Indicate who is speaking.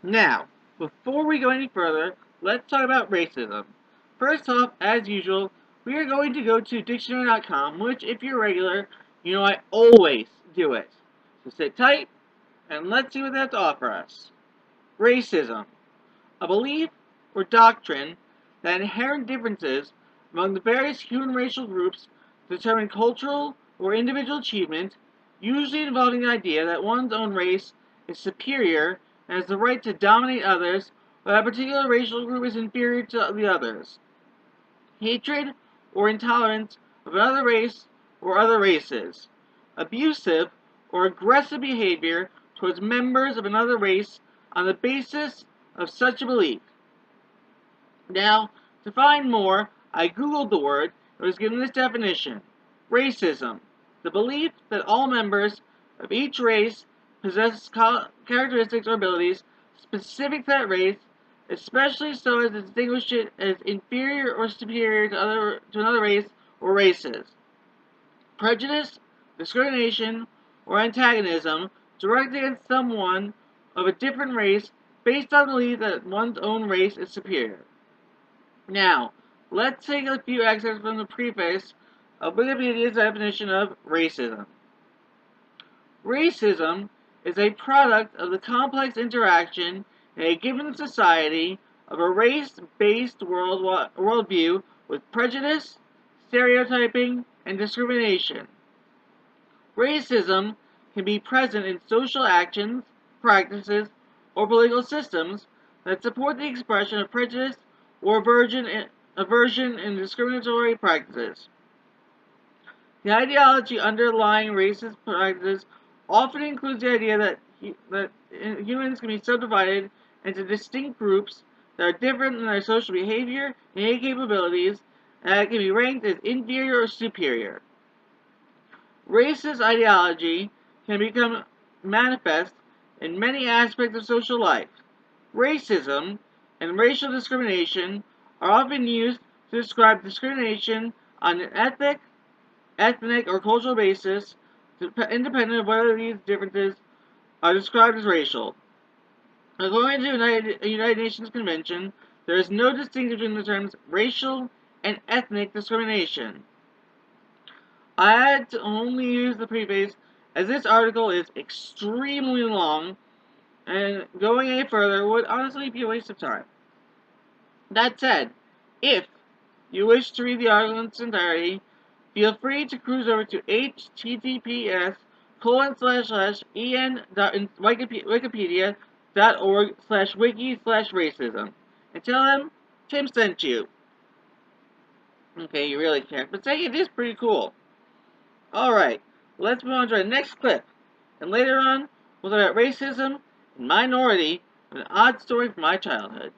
Speaker 1: Now, before we go any further, let's talk about racism. First off, as usual, we are going to go to dictionary.com, which, if you're regular, you know I always do it. So sit tight, and let's see what they have to offer us. Racism: a belief or doctrine that inherent differences among the various human racial groups determine cultural or individual achievement, usually involving the idea that one's own race is superior and has the right to dominate others, while a particular racial group is inferior to the others. Hatred or intolerance of another race or other races. Abusive or aggressive behavior towards members of another race on the basis of such a belief. Now, to find more, I googled the word and was given this definition: racism, the belief that all members of each race possess characteristics or abilities specific to that race, especially so as to distinguish it as inferior or superior to another race or races. Prejudice, discrimination, or antagonism directed against someone of a different race based on the belief that one's own race is superior. Now, let's take a few excerpts from the preface of Wikipedia's definition of racism. Racism is a product of the complex interaction in a given society of a race-based worldview with prejudice, stereotyping, and discrimination. Racism can be present in social actions, practices, or political systems that support the expression of prejudice or aversion in discriminatory practices. The ideology underlying racist practices often includes the idea that humans can be subdivided into distinct groups that are different in their social behavior and capabilities, and that can be ranked as inferior or superior. Racist ideology can become manifest in many aspects of social life. Racism and racial discrimination are often used to describe discrimination on an ethnic, or cultural basis, independent of whether these differences are described as racial. According to a United Nations Convention, there is no distinction between the terms racial and ethnic discrimination. I had to only use the preface as this article is extremely long, and going any further would honestly be a waste of time. That said, if you wish to read the article in its entirety, feel free to cruise over to https://en.wikipedia.org/wiki/racism and tell them Tim sent you. Okay, you really can't, but say it is pretty cool. Alright, let's move on to our next clip. And later on, we'll talk about racism and minority, an odd story from my childhood.